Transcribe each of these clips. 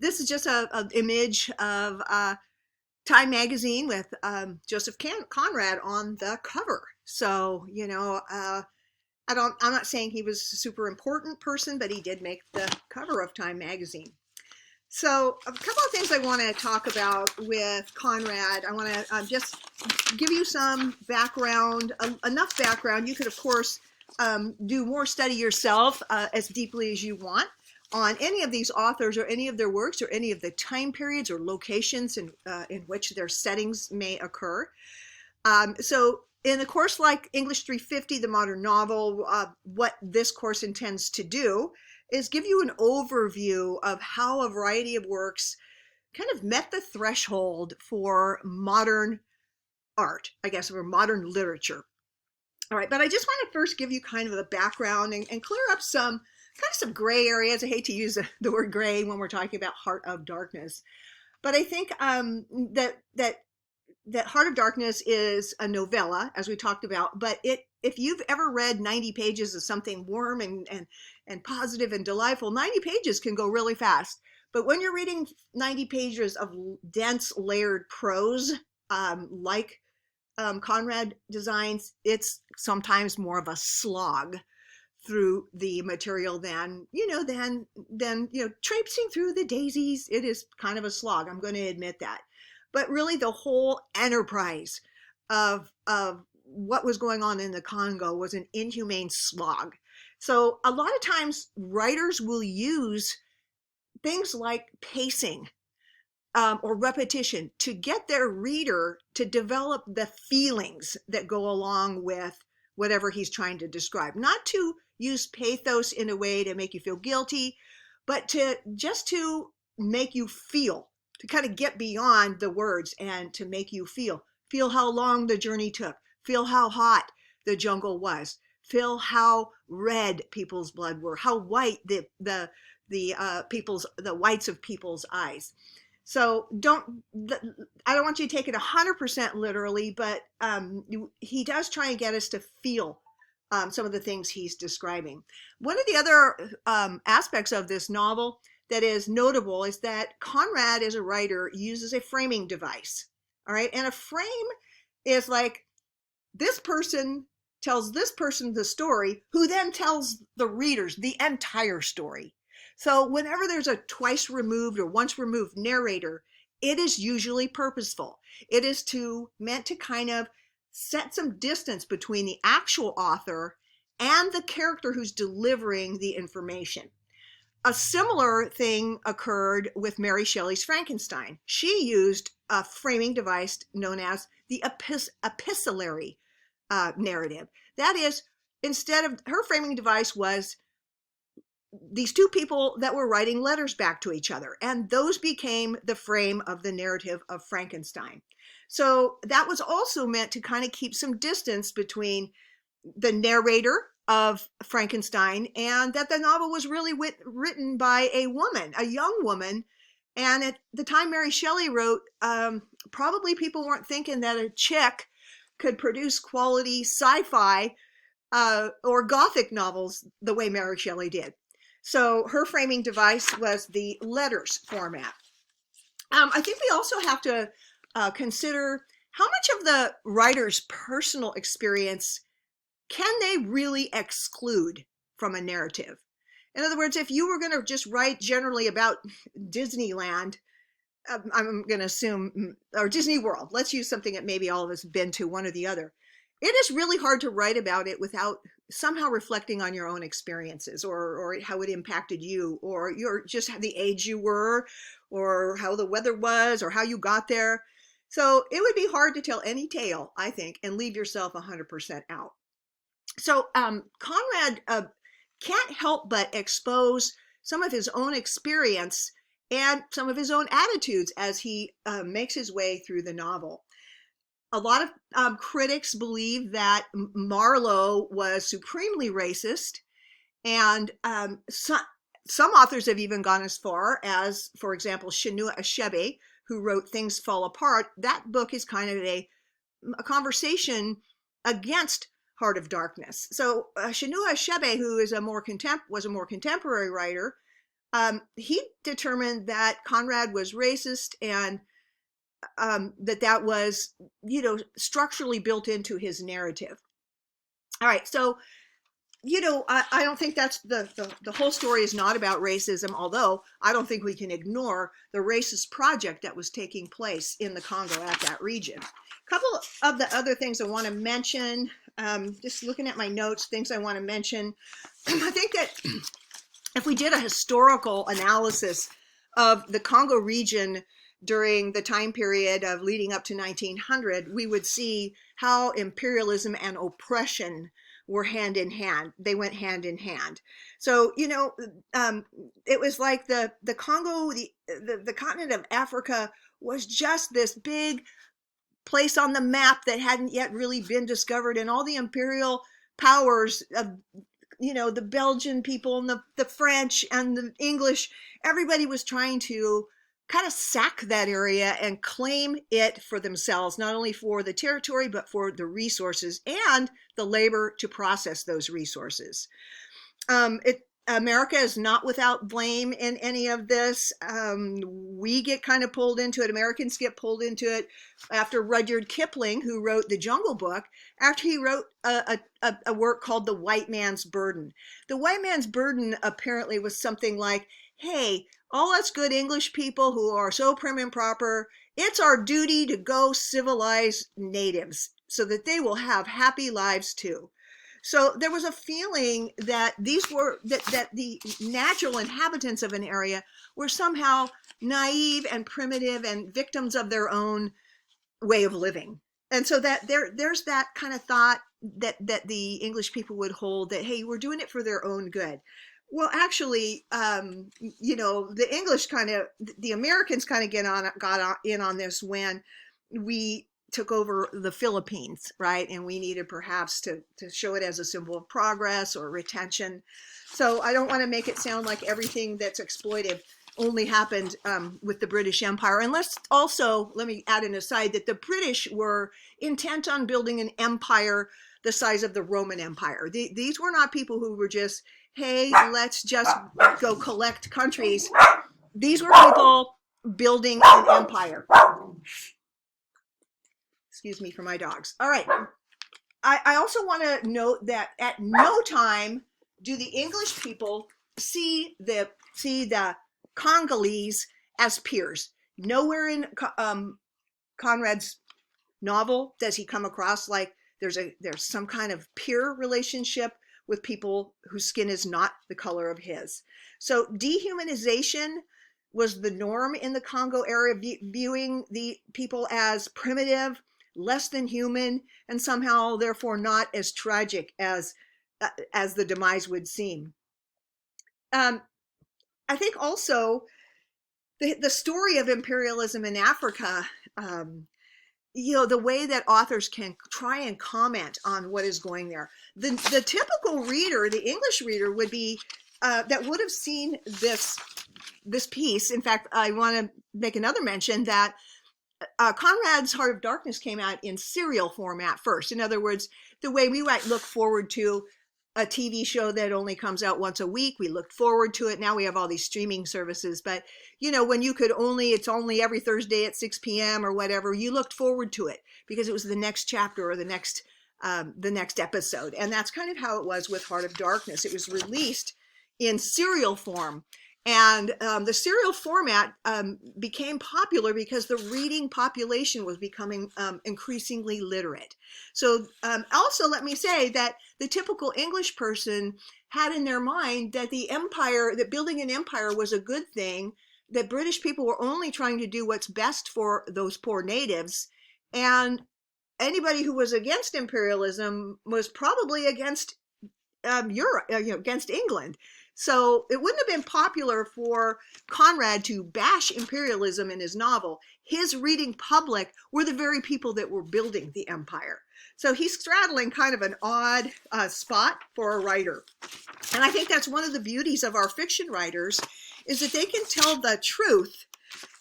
this is just an image of Time magazine with Joseph Conrad on the cover. So, I'm not saying he was a super important person, but he did make the cover of Time magazine. So a couple of things I want to talk about with Conrad. I want to just give you some background, enough background. You could, of course, do more study yourself as deeply as you want on any of these authors or any of their works or any of the time periods or locations in which their settings may occur. So in a course like English 350, the modern novel, what this course intends to do is give you an overview of how a variety of works kind of met the threshold for modern art, I guess, or modern literature. All right, but I just want to first give you kind of a background and clear up some gray areas. I hate to use the word gray when we're talking about Heart of Darkness, but I think that Heart of Darkness is a novella, as we talked about, but if you've ever read 90 pages of something warm and positive and delightful, 90 pages can go really fast. But when you're reading 90 pages of dense layered prose, like Conrad designs, it's sometimes more of a slog through the material than traipsing through the daisies. It is kind of a slog. I'm going to admit that. But really the whole enterprise of what was going on in the Congo was an inhumane slog. So a lot of times writers will use things like pacing or repetition to get their reader to develop the feelings that go along with whatever he's trying to describe. Not to use pathos in a way to make you feel guilty, but to make you feel, to kind of get beyond the words and to make you feel how long the journey took, feel how hot the jungle was, feel how red people's blood were, how white the whites of people's eyes. So I don't want you to take it 100% literally, but he does try and get us to feel some of the things he's describing. One of the other aspects of this novel that is notable is that Conrad, as a writer, uses a framing device. All right. And a frame is like this person tells this person the story, who then tells the readers the entire story. So whenever there's a twice removed or once removed narrator, it is usually purposeful. It is meant to kind of set some distance between the actual author and the character who's delivering the information. A similar thing occurred with Mary Shelley's Frankenstein. She used a framing device known as the epistolary narrative. That is, instead of her framing device was these two people that were writing letters back to each other, and those became the frame of the narrative of Frankenstein. So that was also meant to kind of keep some distance between the narrator of Frankenstein and that the novel was really written by a woman, a young woman. And at the time Mary Shelley wrote, probably people weren't thinking that a chick could produce quality sci-fi or gothic novels the way Mary Shelley did. So her framing device was the letters format. I think we also have to consider how much of the writer's personal experience can they really exclude from a narrative? In other words, if you were going to just write generally about Disneyland, I'm going to assume, or Disney World, let's use something that maybe all of us have been to, one or the other. It is really hard to write about it without somehow reflecting on your own experiences or how it impacted you, or just the age you were, or how the weather was, or how you got there. So it would be hard to tell any tale, I think, and leave yourself 100% out. So Conrad can't help but expose some of his own experience and some of his own attitudes as he makes his way through the novel. A lot of critics believe that Marlowe was supremely racist, and some authors have even gone as far as, for example, Chinua Achebe, who wrote Things Fall Apart. That book is kind of a conversation against Heart of Darkness. So Chinua Achebe, who is was a more contemporary writer, he determined that Conrad was racist, and that was, structurally built into his narrative. All right, so I don't think that's the whole story is not about racism, although I don't think we can ignore the racist project that was taking place in the Congo at that region. A couple of the other things I want to mention, just looking at my notes, things I want to mention. I think that if we did a historical analysis of the Congo region during the time period of leading up to 1900, we would see how imperialism and oppression were hand in hand. They went hand in hand. So, it was like the Congo, the continent of Africa was just this big place on the map that hadn't yet really been discovered, and all the imperial powers of the Belgian people and the French and the English, everybody was trying to kind of sack that area and claim it for themselves, not only for the territory, but for the resources and the labor to process those resources. America is not without blame in any of this. We get kind of pulled into it. Americans get pulled into it after Rudyard Kipling, who wrote The Jungle Book, after he wrote a work called The White Man's Burden. The White Man's Burden apparently was something like, hey, all us good English people who are so prim and proper, it's our duty to go civilize natives so that they will have happy lives too. So there was a feeling that that the natural inhabitants of an area were somehow naive and primitive and victims of their own way of living. And so that there's that kind of thought that the English people would hold, that, hey, we're doing it for their own good. Well, actually, the English the Americans kind of got in on this when we took over the Philippines, right? And we needed perhaps to show it as a symbol of progress or retention. So I don't want to make it sound like everything that's exploitive only happened with the British Empire. And let me add an aside, that the British were intent on building an empire the size of the Roman Empire. These were not people who were just, hey, let's just go collect countries. These were people building an empire. Excuse me for my dogs. All right. I also want to note that at no time do the English people see the Congolese as peers. Nowhere in Conrad's novel does he come across like there's some kind of peer relationship with people whose skin is not the color of his. So dehumanization was the norm in the Congo area, viewing the people as primitive, less than human, and somehow therefore not as tragic as the demise would seem. I think also the story of imperialism in Africa, the way that authors can try and comment on what is going there. The typical reader, the English reader, would be that would have seen this piece. In fact, I want to make another mention that Conrad's Heart of Darkness came out in serial format first. In other words, the way we might look forward to a TV show that only comes out once a week, we looked forward to it. Now we have all these streaming services, but when you could it's only every Thursday at 6 p.m. or whatever, you looked forward to it because it was the next chapter or the next episode. And that's kind of how it was with Heart of Darkness. It was released in serial form. And the serial format became popular because the reading population was becoming increasingly literate. So also let me say that the typical English person had in their mind that that building an empire was a good thing, that British people were only trying to do what's best for those poor natives, and anybody who was against imperialism was probably against Europe, against England. So it wouldn't have been popular for Conrad to bash imperialism in his novel. His reading public were the very people that were building the empire. So he's straddling kind of an odd spot for a writer. And I think that's one of the beauties of our fiction writers, is that they can tell the truth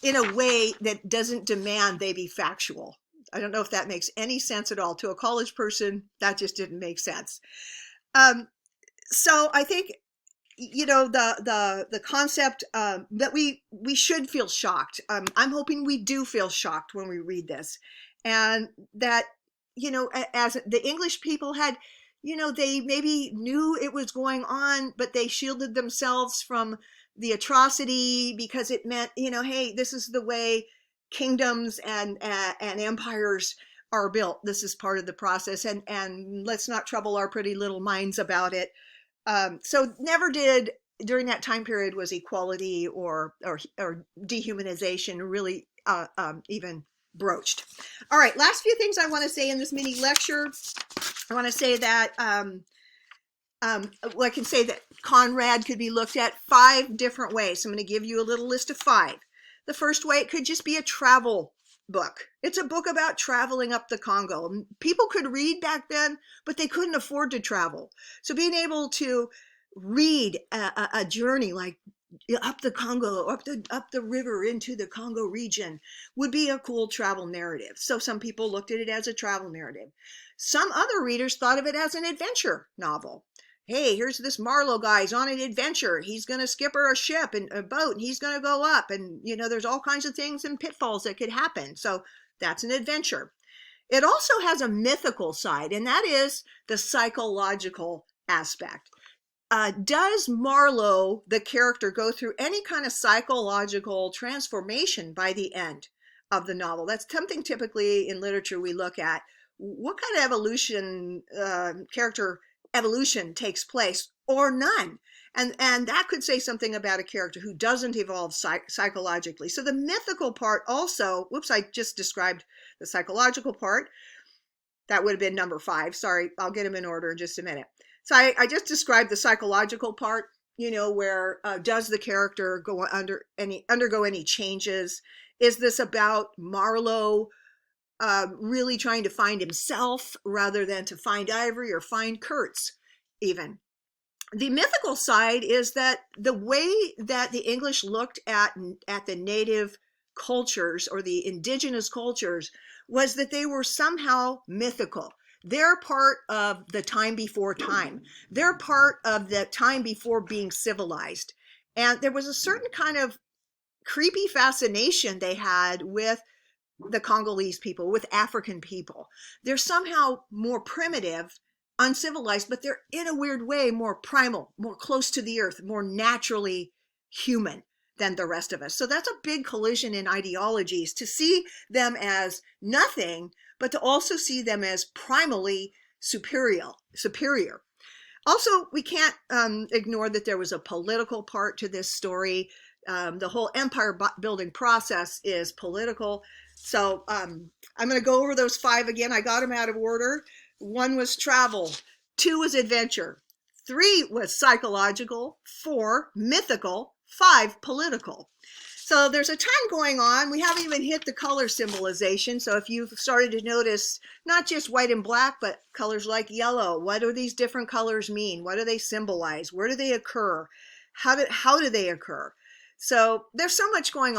in a way that doesn't demand they be factual. I don't know if that makes any sense at all. To a college person, that just didn't make sense. So I think the concept that we should feel shocked. I'm hoping we do feel shocked when we read this, and that as the English people had, they maybe knew it was going on, but they shielded themselves from the atrocity because it meant, hey, this is the way kingdoms and empires are built. This is part of the process, and let's not trouble our pretty little minds about it. So never did during that time period was equality or dehumanization really even broached. All right, last few things I want to say in this mini lecture. I want to say that I can say that Conrad could be looked at 5 different ways. So I'm going to give you a little list of 5. The first way, it could just be a travel book. It's a book about traveling up the Congo. People could read back then, but they couldn't afford to travel. So being able to read a journey like up the Congo, up the river into the Congo region would be a cool travel narrative. So some people looked at it as a travel narrative. Some other readers thought of it as an adventure novel. Hey, here's this Marlowe guy. He's on an adventure. He's going to skipper a ship and a boat, and he's going to go up. And, there's all kinds of things and pitfalls that could happen. So that's an adventure. It also has a mythical side, and that is the psychological aspect. Does Marlowe, the character, go through any kind of psychological transformation by the end of the novel? That's something typically in literature we look at. What kind of evolution, character evolution takes place, or none? And that could say something about a character who doesn't evolve psychologically. So the mythical part also, I just described the psychological part. That would have been number 5. Sorry, I'll get them in order in just a minute. So I just described the psychological part, where does the character undergo any changes? Is this about Marlowe really trying to find himself rather than to find Ivory or find Kurtz even? The mythical side is that the way that the English looked at the native cultures or the indigenous cultures was that they were somehow mythical. They're part of the time before time. They're part of the time before being civilized. And there was a certain kind of creepy fascination they had with the Congolese people, with African people. They're somehow more primitive, uncivilized, but they're in a weird way more primal, more close to the earth, more naturally human than the rest of us. So that's a big collision in ideologies, to see them as nothing, but to also see them as primally superior. Also, we can't ignore that there was a political part to this story. The whole empire building process is political. So I'm going to go over those 5 again. I got them out of order. 1 was travel. 2 was adventure. 3 was psychological. 4 mythical. 5 political. So there's a ton going on. We haven't even hit the color symbolization. So if you've started to notice not just white and black, but colors like yellow, what do these different colors mean? What do they symbolize? Where do they occur? How do they occur? So there's so much going on.